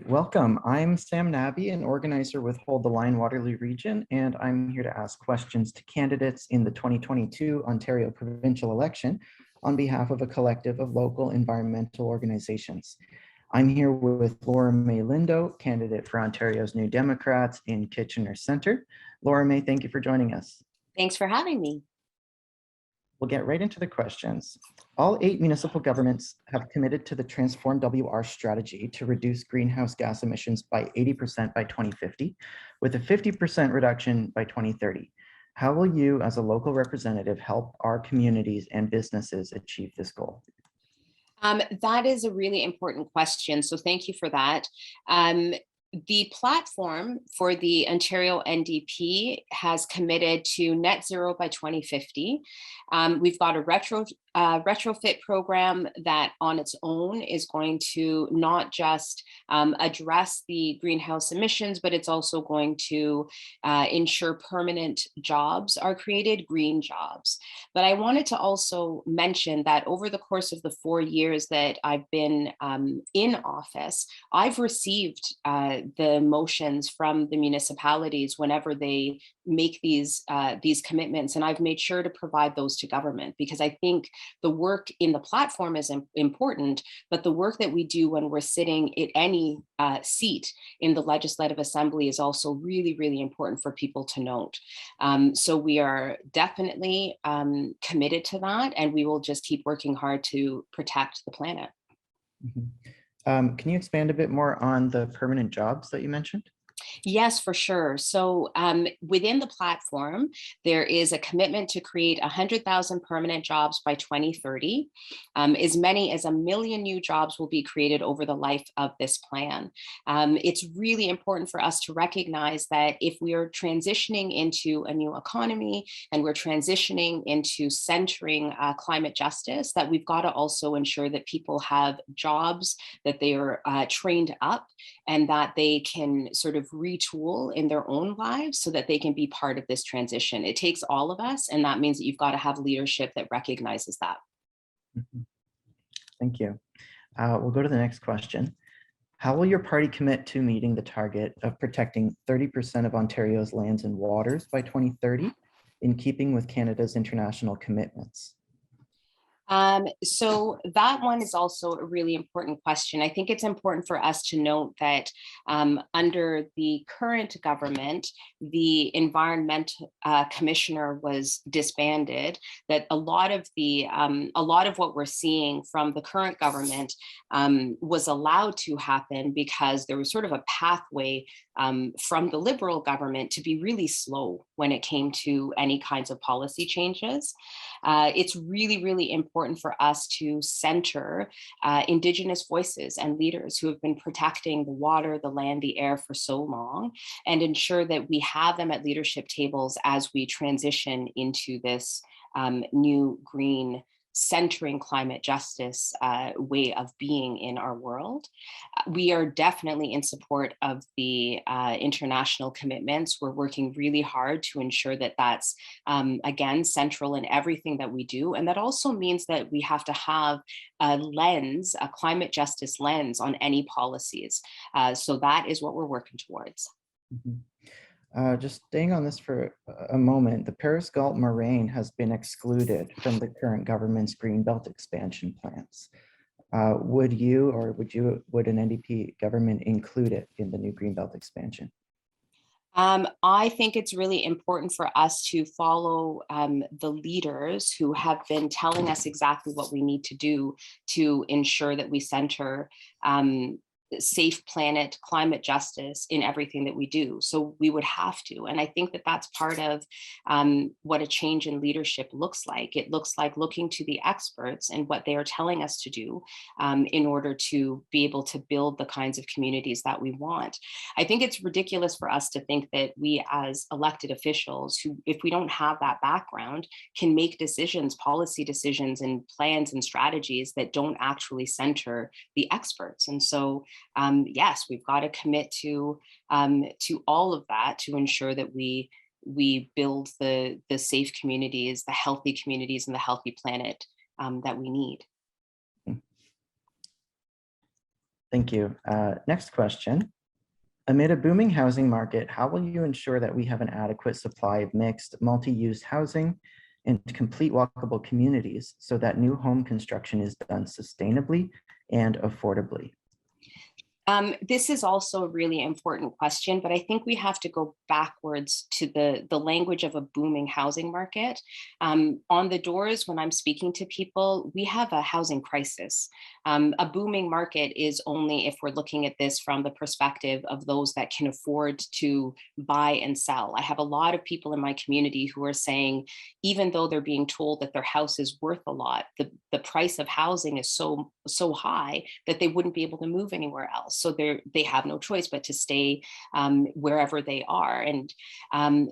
Welcome. I'm Sam Nabby, an organizer with Hold the Line Waterloo Region, and I'm here to ask questions to candidates in the 2022 Ontario provincial election on behalf of a collective of local environmental organizations. I'm here with Laura Mae Lindo, candidate for Ontario's New Democrats in Kitchener Centre. Laura Mae, thank you for joining us. Thanks for having me. We'll get right into the questions. All 8 municipal governments have committed to the Transform WR strategy to reduce greenhouse gas emissions by 80% by 2050, with a 50% reduction by 2030. How will you, as a local representative, help our communities and businesses achieve this goal? That is a really important question, so thank you for that. The platform for the Ontario NDP has committed to net zero by 2050. We've got a retrofit program that on its own is going to not just address the greenhouse emissions, but it's also going to ensure permanent jobs are created, green jobs. But I wanted to also mention that over the course of the 4 years that I've been in office, I've received the motions from the municipalities whenever they make these commitments, and I've made sure to provide those to government, because I think the work in the platform is important, but the work that we do when we're sitting at any seat in the Legislative Assembly is also really, really important for people to note. So we are definitely committed to that, and we will just keep working hard to protect the planet. Can you expand a bit more on the permanent jobs that you mentioned? Yes, for sure. So within the platform, there is a commitment to create 100,000 permanent jobs by 2030. As many as 1 million new jobs will be created over the life of this plan. It's really important for us to recognize that if we are transitioning into a new economy and we're transitioning into centering climate justice, that we've got to also ensure that people have jobs, that they are trained up, and that they can sort of retool in their own lives so that they can be part of this transition. It takes all of us, and that means that you've got to have leadership that recognizes that. Thank you. We'll go to the next question. How will your party commit to meeting the target of protecting 30% of Ontario's lands and waters by 2030, in keeping with Canada's international commitments? So that one is also a really important question. I think it's important for us to note that under the current government, the environment commissioner was disbanded. That a lot of what we're seeing from the current government was allowed to happen because there was sort of a pathway from the Liberal government to be really slow when it came to any kinds of policy changes. It's really, really important for us to center Indigenous voices and leaders who have been protecting the water, the land, the air for so long, and ensure that we have them at leadership tables as we transition into this new green centering climate justice way of being in our world. We are definitely in support of the international commitments. We're working really hard to ensure that that's, again, central in everything that we do. And that also means that we have to have a lens, a climate justice lens on any policies. So that is what we're working towards. Just staying on this for a moment, the Periscope moraine has been excluded from the current government's Greenbelt expansion plans. Would an NDP government include it in the new Greenbelt expansion? I think it's really important for us to follow the leaders who have been telling us exactly what we need to do to ensure that we center safe planet, climate justice in everything that we do. So we would have to. And I think that that's part of what a change in leadership looks like. It looks like looking to the experts and what they are telling us to do in order to be able to build the kinds of communities that we want. I think it's ridiculous for us to think that we as elected officials, who, if we don't have that background, can make decisions, policy decisions and plans and strategies that don't actually center the experts. And so yes, we've got to commit to all of that to ensure that we build the safe communities, the healthy communities, and the healthy planet that we need. Thank you. Next question. Amid a booming housing market, how will you ensure that we have an adequate supply of mixed, multi-use housing and complete walkable communities so that new home construction is done sustainably and affordably? This is also a really important question, but I think we have to go backwards to the language of a booming housing market. On the doors, when I'm speaking to people, we have a housing crisis. A booming market is only if we're looking at this from the perspective of those that can afford to buy and sell. I have a lot of people in my community who are saying, even though they're being told that their house is worth a lot, the price of housing is so high that they wouldn't be able to move anywhere else. So they have no choice but to stay wherever they are. And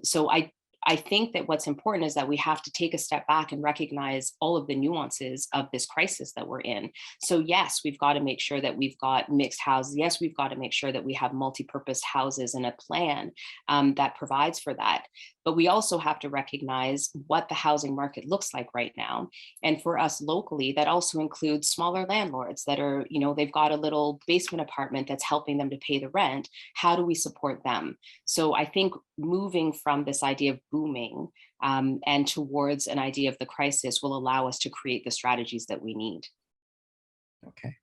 so I think that what's important is that we have to take a step back and recognize all of the nuances of this crisis that we're in. So yes, we've got to make sure that we've got mixed houses. Yes, we've got to make sure that we have multi-purpose houses and a plan that provides for that. But we also have to recognize what the housing market looks like right now. And for us locally, that also includes smaller landlords that are, they've got a little basement apartment that's helping them to pay the rent. How do we support them? So I think moving from this idea of booming and towards an idea of the crisis will allow us to create the strategies that we need. Okay.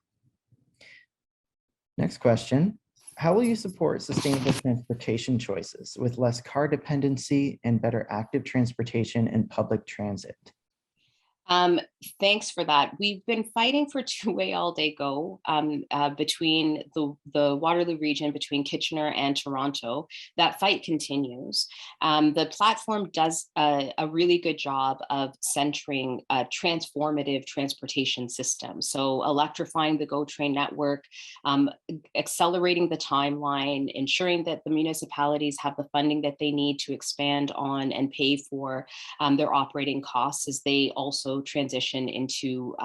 Next question. How will you support sustainable transportation choices with less car dependency and better active transportation and public transit? Thanks for that. We've been fighting for two-way all-day go between the Waterloo region, between Kitchener and Toronto. That fight continues. The platform does a really good job of centering a transformative transportation system. So electrifying the GO train network, accelerating the timeline, ensuring that the municipalities have the funding that they need to expand on and pay for their operating costs as they also transition into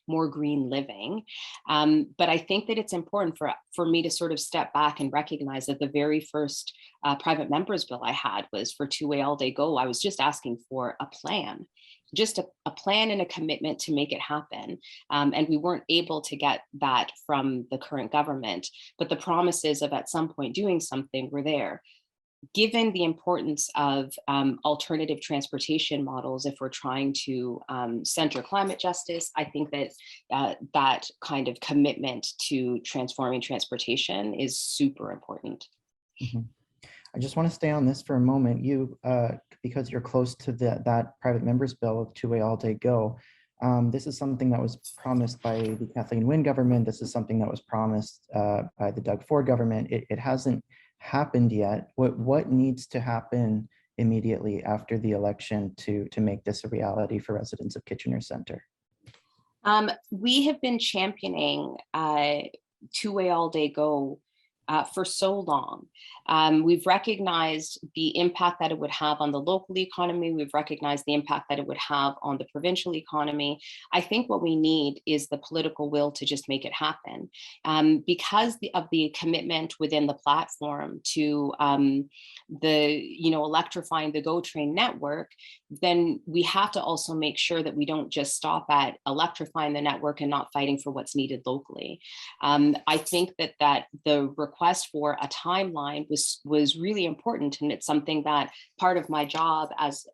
more green living. But I think that it's important for me to sort of step back and recognize that the very first private members bill I had was for two-way all-day go. I was just asking for a plan, just a plan and a commitment to make it happen. And we weren't able to get that from the current government, but the promises of at some point doing something were there. Given the importance of alternative transportation models, if we're trying to center climate justice, I think that that kind of commitment to transforming transportation is super important. Mm-hmm. I just want to stay on this for a moment. You, because you're close to that private members bill of two-way all-day go, this is something that was promised by the Kathleen Wynne government. This is something that was promised by the Doug Ford government. It hasn't happened yet. What needs to happen immediately after the election to make this a reality for residents of Kitchener Centre? We have been championing two-way all-day go for so long. We've recognized the impact that it would have on the local economy. We've recognized the impact that it would have on the provincial economy. I think what we need is the political will to just make it happen. Because of the commitment within the platform to electrifying the GO train network, then we have to also make sure that we don't just stop at electrifying the network and not fighting for what's needed locally. I think that the request for a timeline was really important, and it's something that part of my job as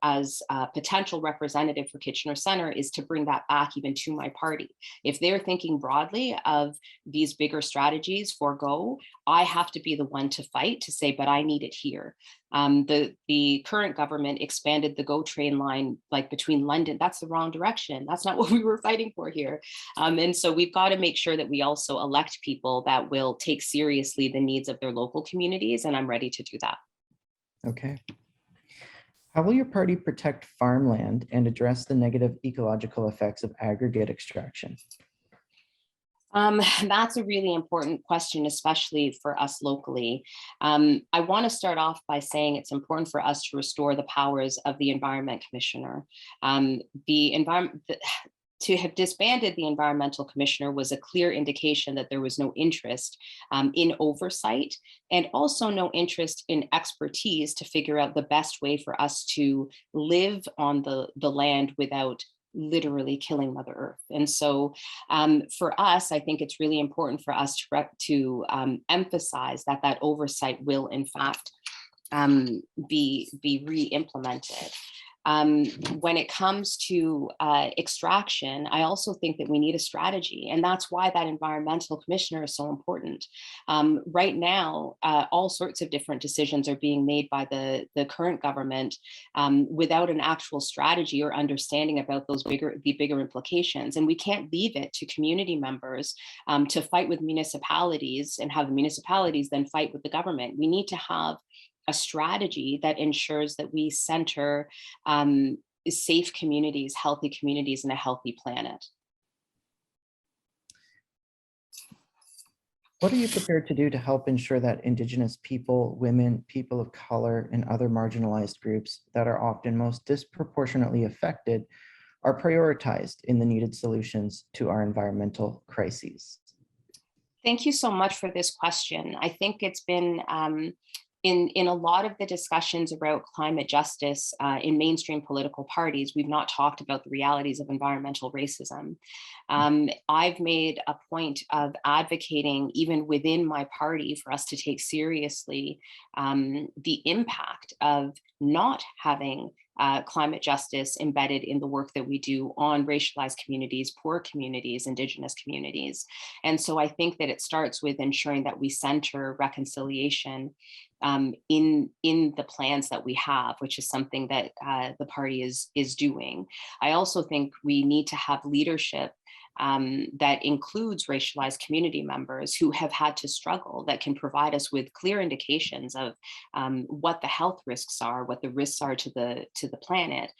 a potential representative for Kitchener Centre is to bring that back even to my party. If they're thinking broadly of these bigger strategies for GO, I have to be the one to fight to say, but I need it here. The current government expanded the GO train line like between London. That's the wrong direction. That's not what we were fighting for here. And so we've got to make sure that we also elect people that will take seriously the needs of their local communities, and I'm ready to do that. Okay. How will your party protect farmland and address the negative ecological effects of aggregate extraction? That's a really important question, especially for us locally. I want to start off by saying it's important for us to restore the powers of the Environment Commissioner. To have disbanded the Environmental Commissioner was a clear indication that there was no interest in oversight, and also no interest in expertise to figure out the best way for us to live on the land without literally killing Mother Earth. And so for us, I think it's really important for us to emphasize that that oversight will in fact be re-implemented. When it comes to extraction, I also think that we need a strategy, and that's why that environmental commissioner is so important. Right now, all sorts of different decisions are being made by the current government without an actual strategy or understanding about the bigger implications. And we can't leave it to community members to fight with municipalities and have the municipalities then fight with the government. We need to have a strategy that ensures that we center safe communities, healthy communities, and a healthy planet. What are you prepared to do to help ensure that Indigenous people, women, people of color, and other marginalized groups that are often most disproportionately affected are prioritized in the needed solutions to our environmental crises? Thank you so much for this question. I think it's been in a lot of the discussions about climate justice in mainstream political parties, we've not talked about the realities of environmental racism. I've made a point of advocating, even within my party, for us to take seriously the impact of not having climate justice embedded in the work that we do on racialized communities, poor communities, Indigenous communities. And so I think that it starts with ensuring that we center reconciliation in the plans that we have, which is something that the party is doing. I also think we need to have leadership that includes racialized community members who have had to struggle, that can provide us with clear indications of what the health risks are, what the risks are to the planet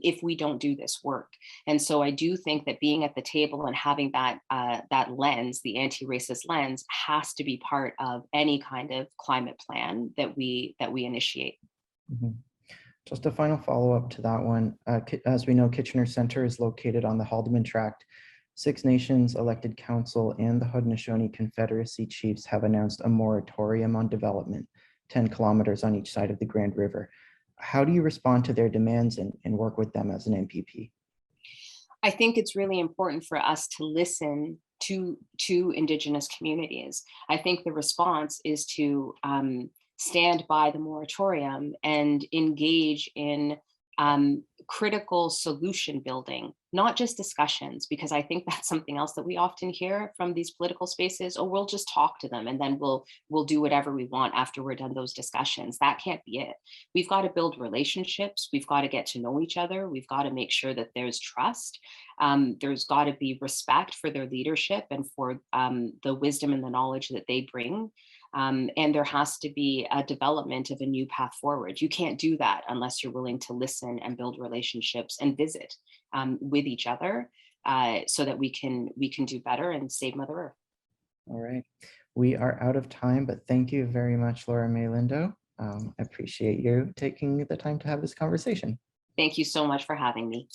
if we don't do this work. And so I do think that being at the table and having that that lens, the anti-racist lens, has to be part of any kind of climate plan that we initiate. Mm-hmm. Just a final follow-up to that one. As we know, Kitchener Center is located on the Haldimand Tract. Six Nations elected council and the Haudenosaunee Confederacy chiefs have announced a moratorium on development, 10 kilometers on each side of the Grand River. How do you respond to their demands and work with them as an MPP? I think it's really important for us to listen to Indigenous communities. I think the response is to stand by the moratorium and engage in critical solution building, not just discussions, because I think that's something else that we often hear from these political spaces. Oh, we'll just talk to them and then we'll do whatever we want after we're done those discussions. That can't be it. We've got to build relationships. We've got to get to know each other. We've got to make sure that there's trust. There's got to be respect for their leadership and for the wisdom and the knowledge that they bring. And there has to be a development of a new path forward. You can't do that unless you're willing to listen and build relationships and visit with each other so that we can do better and save Mother Earth. All right. We are out of time, but thank you very much, Laura Mae Lindo. I appreciate you taking the time to have this conversation. Thank you so much for having me.